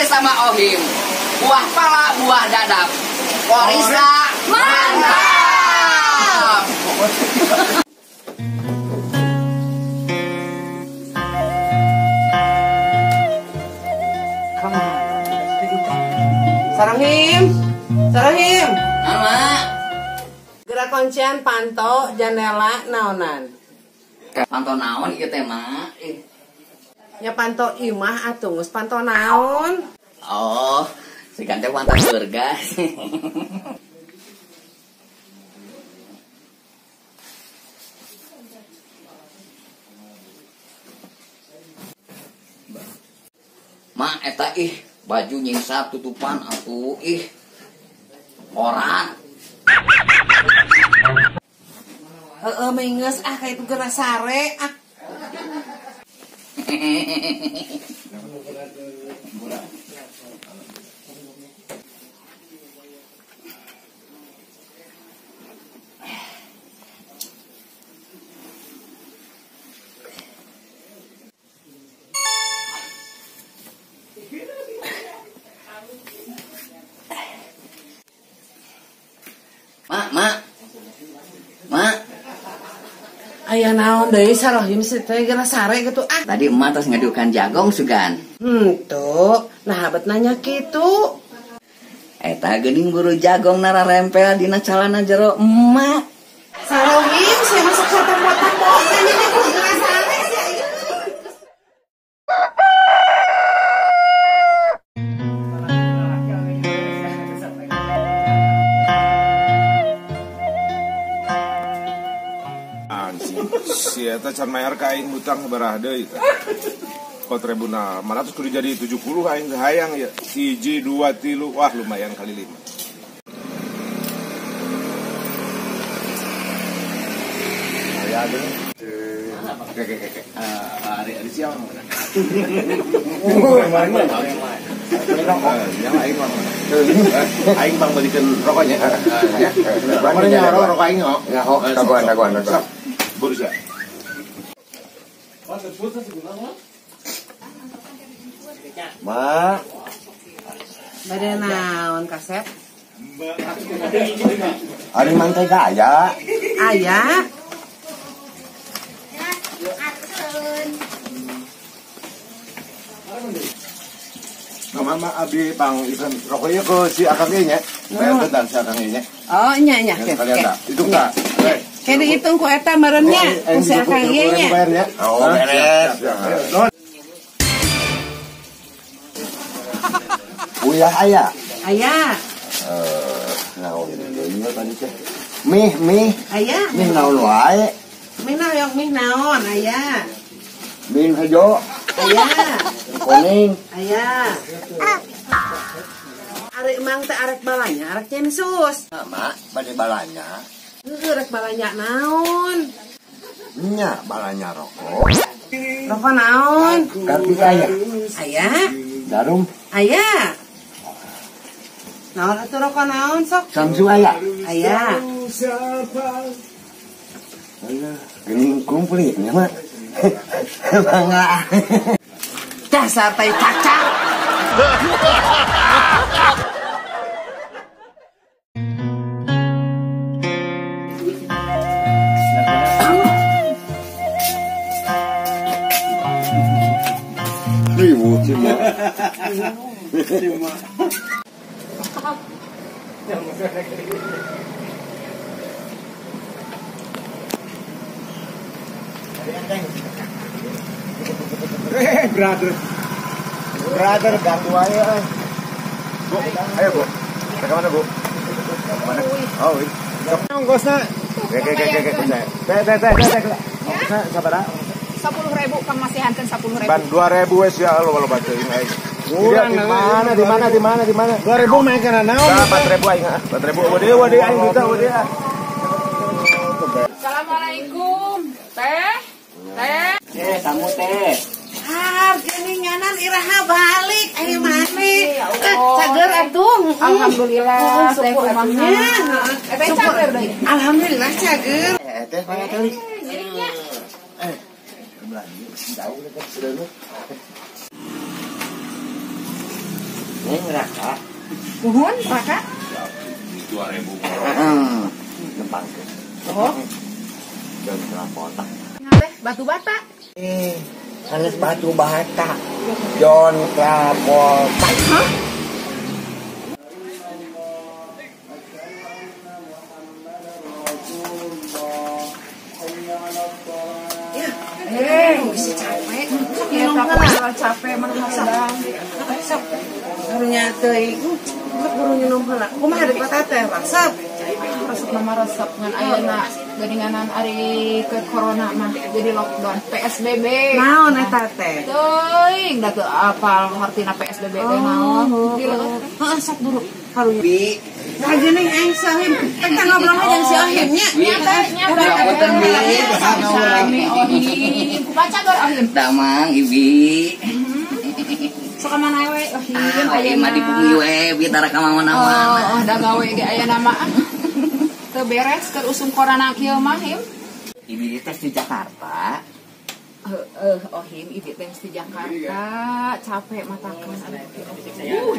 lagi sama Ohim. Buah pala, buah dadap. Korisa, mantap. Sarahim, Sarahim. Mama. Gerak kuncian pantau jendela naonan. Pantau naon ieu teh, Mak? Ya pantau imah atuh geus pantau naon. Oh, si ganteng pantau surga. Mak, eta baju nyingsap tutupan atuh orang. Menges kayak itu gerak sare Mak. Aya naon deui Sarahim si teh gerak sare gitu Tadi emak tos ngadukan jagong sugan. Tuh, nah bet nanya gitu. Eta geuning buru jagong nara rempel dina calana jero emak. Sarahim saya masuk satu potong ini gerak sare sih. Si eta can mayar ka aing hutang sabaraha deui teh. 4.000 na, malah terus kudu jadi 70 aing hayang ya. 1 2 3, wah lumayan kali 5. Aya deui. Oke. Ari siapa mana? Yang aing mah. Aing bang balikan rokoknya. Ya. Mana rokok aing kok? Ya, daguan. Burus ya. Ma, Bade naon kasep? ari mantega aya. Aya. Mama abdi pang ikan rokoknya ke si akang nya. Bayar bentar si akang nya. Oh nya. Itu enggak. Kayak dihitung ku eta merennya. Si akang ieu nya. Bayarnya. Oh, beres. Uyah aya. Aya. Naon deui tadi teh. Mih. Aya. Mih naon wae. Mih naon aya. Mih hajo. Aya. Kuning. Aya. Arek emang teh arek balanya, arek census. Mak, bade balanya. Rek balanya naon? Nya balanya rokok. Rokok naon? Kartis aya. Aya. Jarum. Aya. Naon atuh rokok naon sok? Samsu aya. Aya. Geuning kumplitnya mah. Bangga. Dasar tai cacat. Ribut sih mah. Brother ganggu aja. Bu, ayo bu. Ke mana bu? Mana? Oh, ini. Ongkosnya. Oke. Ongkosnya sabaraha? 10.000 Kang masih hanten 10.000. Ban 2.000 wes ya lo bacain aing. Kurang di mana? 2.000 main kana naon? 4.000 aing. 4.000 wade aing duta wade. Assalamualaikum. Teh. Kamu teh. Geninganan iraha balik ayo mane. Cager atuh. Alhamdulillah. Teh kumahnya. Teh cager deui. Alhamdulillah cager. Teh paya kali. Belanja jauh dekat sudah lu. Raka. Kuhun, Raka? 2000. Depan. Oh, Jangan kerapotan. ngaleh batu bata. Hanes batu bata. Jon kerapotan. Hah? Si capek. Ya, tapi kalau capek mana sedang. Sok. Barunya teuing. Sok barunya numpana. Kumaha deuk kota teh resep. Resep nama resep ngan ayeuna geuninganan ari ke corona mah jadi lockdown PSBB. Naon eta teh? Teuing da teu apal artina PSBB teh naon. Heeh, sok dulu. Karunya. Bi. Nah, gini aing Sahim. Kita ngobrol aja jeung si Ohimnya. Nyata Kerapotan bi. Sami Ohim. Kumaca gor Ohim. Damang Ibi. Sok mana we Ohim Ayo mah di bumi we bitara ka mana-mana. Oh, da gawe ge aya nama. Teu beres keur usum corona kieu mah Him. Ibi tes di Jakarta. Ohim ibi teh di Jakarta, capek matakeun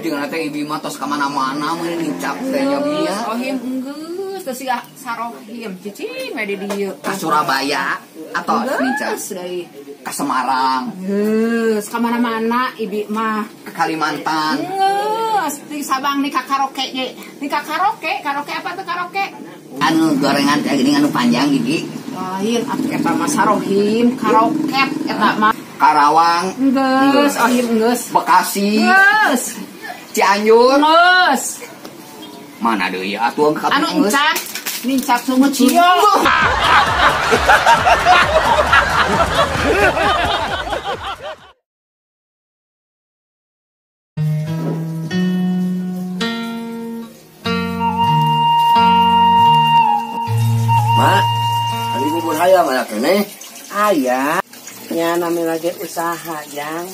Jeung teh Ibi mah tos ka mana-mana mun nicap teh nya bieu. Ohim enggeus teu siga sarohim cicing we di dieu. Ka Surabaya atau nicap Geus deui. ka Semarang, Geus ka mana-mana ibi mah. ka Kalimantan. Geus di Sabang di ka karaoke ge. Di ka karaoke apa tuh karaoke? Anu gorengan teh geuning anu panjang Ibi. Lain atuh eta mah sarohim, karaoke eta mah. Karawang, Geus Ohim geus. Bekasi, Geus. Cianjur. Geus. Mana deui atuh ka Anu encak, nincak sumut ciol. Mak, hari bubur hayam ada kene. Aya. Nya namanya lagi usaha jang.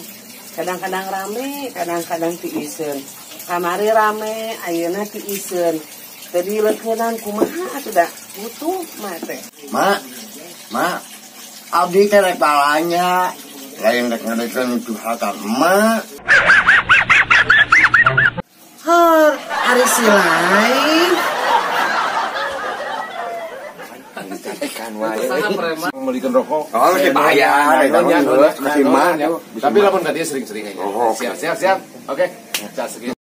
Kadang-kadang rame, kadang-kadang tiiseun. Kamari rame, ayeuna tiiseun. Tadi leukeunan kumaha atuh da? Butuh mah teh. Mak, abdi teh rek balanya. Lain rek ngadekeun curhatan emak. Heur, ari si lain. Membelikan rokok. Oh, masih bahaya. Masih mah. Tapi lamun ka dia sering-sering aja. Siap. Oke. Cas segini.